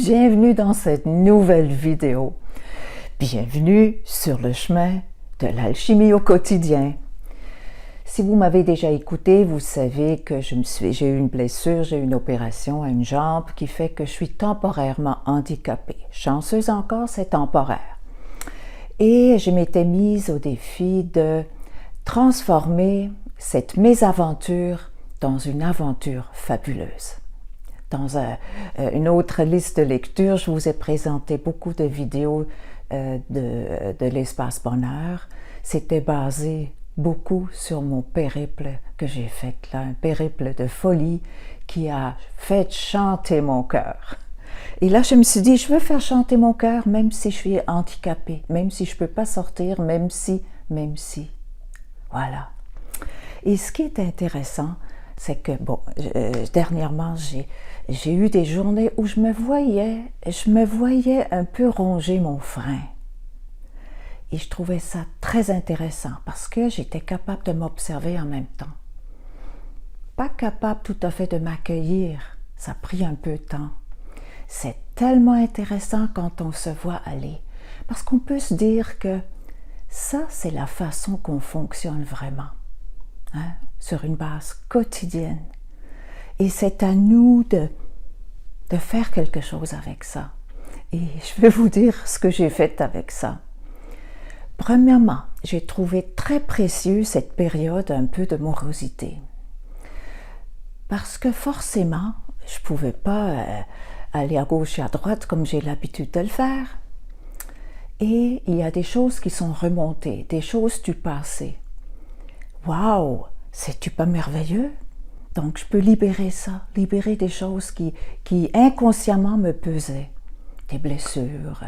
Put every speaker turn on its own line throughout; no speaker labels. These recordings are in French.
Bienvenue dans cette nouvelle vidéo. Bienvenue sur le chemin de l'alchimie au quotidien. Si vous m'avez déjà écouté, vous savez que j'ai eu une blessure, j'ai eu une opération à une jambe qui fait que je suis temporairement handicapée. Chanceuse encore, c'est temporaire. Et je m'étais mise au défi de transformer cette mésaventure dans une aventure fabuleuse. Dans une autre liste de lecture, je vous ai présenté beaucoup de vidéos de l'espace bonheur. C'était basé beaucoup sur mon périple que j'ai fait là, un périple de folie qui a fait chanter mon cœur. Et là, je me suis dit, je veux faire chanter mon cœur même si je suis handicapée, même si je ne peux pas sortir, même si. Voilà. Et ce qui est intéressant, c'est que, dernièrement, j'ai eu des journées où je me voyais un peu ronger mon frein. Et je trouvais ça très intéressant parce que j'étais capable de m'observer en même temps. Pas capable tout à fait de m'accueillir, ça a pris un peu de temps. C'est tellement intéressant quand on se voit aller, parce qu'on peut se dire que ça, c'est la façon qu'on fonctionne vraiment. Hein, sur une base quotidienne. Et c'est à nous de faire quelque chose avec ça. Et je vais vous dire ce que j'ai fait avec ça. Premièrement, j'ai trouvé très précieux cette période un peu de morosité. Parce que forcément, je ne pouvais pas aller à gauche et à droite comme j'ai l'habitude de le faire. Et il y a des choses qui sont remontées, des choses du passé. Waouh, c'est-tu pas merveilleux? Donc, je peux libérer ça, libérer des choses qui inconsciemment me pesaient. Des blessures,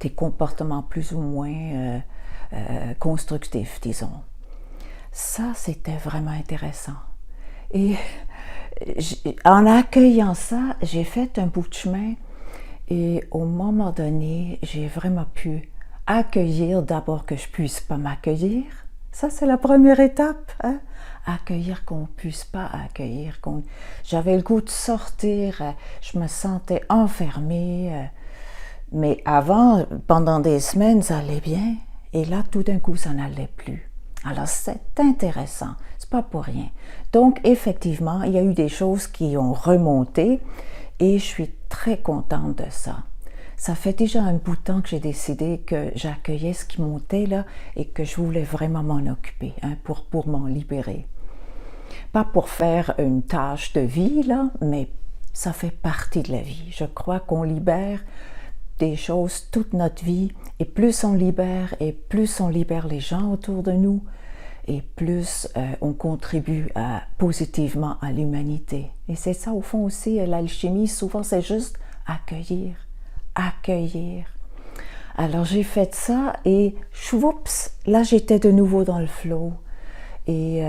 des comportements plus ou moins constructifs, disons. Ça, c'était vraiment intéressant. Et en accueillant ça, j'ai fait un bout de chemin et au moment donné, j'ai vraiment pu accueillir d'abord que je puisse pas m'accueillir. Ça, c'est la première étape, hein? Accueillir qu'on ne puisse pas accueillir. J'avais le goût de sortir, je me sentais enfermée. Mais avant, pendant des semaines, ça allait bien. Et là, tout d'un coup, ça n'allait plus. Alors, c'est intéressant. C'est pas pour rien. Donc, effectivement, il y a eu des choses qui ont remonté et je suis très contente de ça. Ça fait déjà un bout de temps que j'ai décidé que j'accueillais ce qui montait là et que je voulais vraiment m'en occuper, hein, pour m'en libérer. Pas pour faire une tâche de vie, là, mais ça fait partie de la vie. Je crois qu'on libère des choses toute notre vie et plus on libère les gens autour de nous et plus on contribue positivement à l'humanité. Et c'est ça au fond aussi, l'alchimie, souvent c'est juste accueillir. Alors j'ai fait ça et choups, là j'étais de nouveau dans le flow et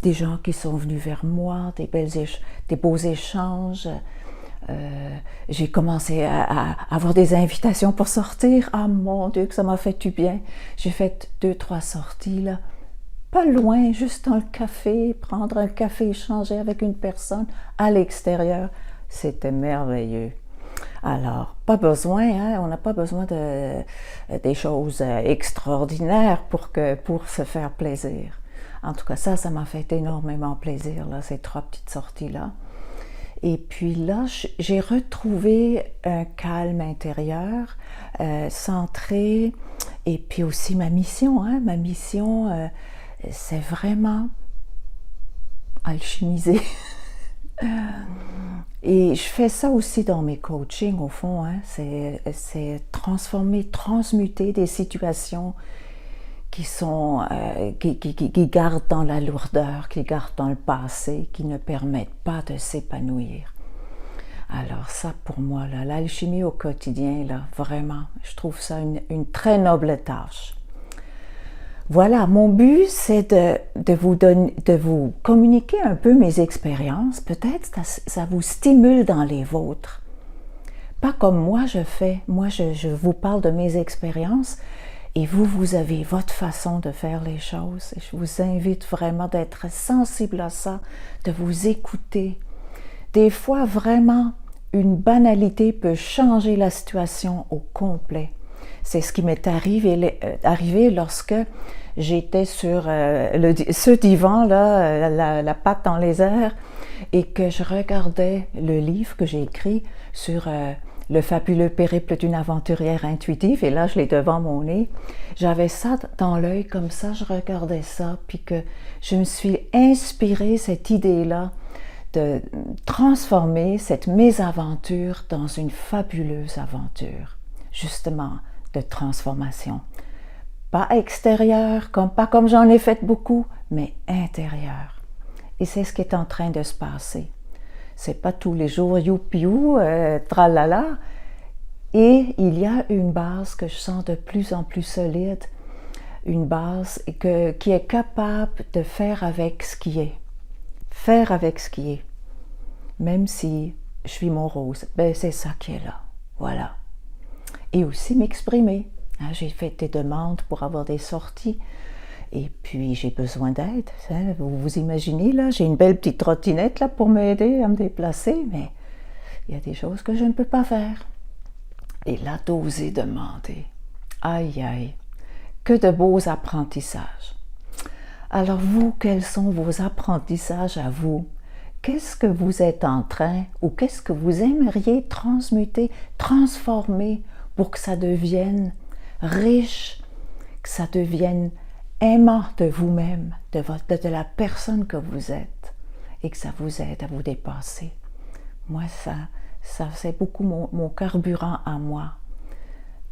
des gens qui sont venus vers moi, des beaux échanges. J'ai commencé à avoir des invitations pour sortir. Ah mon Dieu que ça m'a fait du bien. J'ai fait 2-3 sorties là, pas loin, juste dans le café, prendre un café, échanger avec une personne à l'extérieur. C'était merveilleux. Alors, pas besoin, hein, on n'a pas besoin des choses extraordinaires pour se faire plaisir. En tout cas, ça m'a fait énormément plaisir, là, ces 3 petites sorties-là. Et puis là, j'ai retrouvé un calme intérieur, centré, et puis aussi ma mission. Hein, ma mission, c'est vraiment alchimiser. Et je fais ça aussi dans mes coachings, au fond, hein, c'est transformer, transmuter des situations qui gardent dans la lourdeur, qui gardent dans le passé, qui ne permettent pas de s'épanouir. Alors ça, pour moi, là, l'alchimie au quotidien, là, vraiment, je trouve ça une très noble tâche. Voilà, mon but, c'est de vous communiquer un peu mes expériences. Peut-être que ça vous stimule dans les vôtres. Pas comme moi je fais. Moi, je vous parle de mes expériences et vous avez votre façon de faire les choses. Je vous invite vraiment d'être sensible à ça, de vous écouter. Des fois, vraiment, une banalité peut changer la situation au complet. C'est ce qui m'est arrivé lorsque j'étais sur ce divan-là, la patte dans les airs, et que je regardais le livre que j'ai écrit sur le fabuleux périple d'une aventurière intuitive, et là, je l'ai devant mon nez. J'avais ça dans l'œil comme ça, je regardais ça, puis que je me suis inspirée cette idée-là de transformer cette mésaventure dans une fabuleuse aventure, justement, de transformation. Pas extérieure, pas comme j'en ai fait beaucoup, mais intérieure. Et c'est ce qui est en train de se passer. C'est pas tous les jours youpiou, tralala. Et il y a une base que je sens de plus en plus solide, une base qui est capable de faire avec ce qui est. Faire avec ce qui est. Même si je suis morose, ben c'est ça qui est là. Voilà. Et aussi m'exprimer. J'ai fait des demandes pour avoir des sorties. Et puis, j'ai besoin d'aide. Vous vous imaginez, là, j'ai une belle petite trottinette là, pour m'aider à me déplacer, mais il y a des choses que je ne peux pas faire. Et là, d'oser demander. Aïe, aïe, que de beaux apprentissages. Alors vous, quels sont vos apprentissages à vous? Qu'est-ce que vous êtes en train ou qu'est-ce que vous aimeriez transmuter, transformer pour que ça devienne riche, que ça devienne aimant de vous-même, de la personne que vous êtes et que ça vous aide à vous dépasser. Moi, ça c'est beaucoup mon carburant à moi.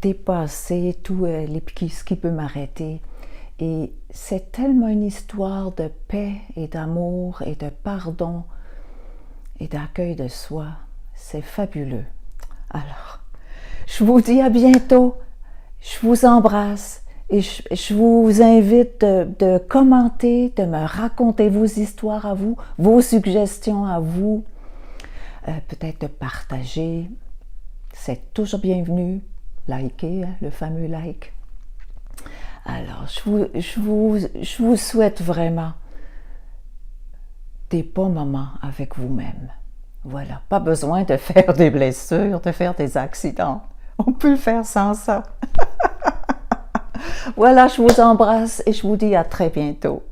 Dépasser tout ce qui peut m'arrêter. Et c'est tellement une histoire de paix et d'amour et de pardon et d'accueil de soi. C'est fabuleux. Alors, je vous dis à bientôt. Je vous embrasse et je vous invite de commenter, de me raconter vos histoires à vous, vos suggestions à vous, peut-être de partager. C'est toujours bienvenu. Likez, le fameux like. Alors, je vous souhaite vraiment des bons moments avec vous-même. Voilà, pas besoin de faire des blessures, de faire des accidents. On peut le faire sans ça. Voilà, je vous embrasse et je vous dis à très bientôt.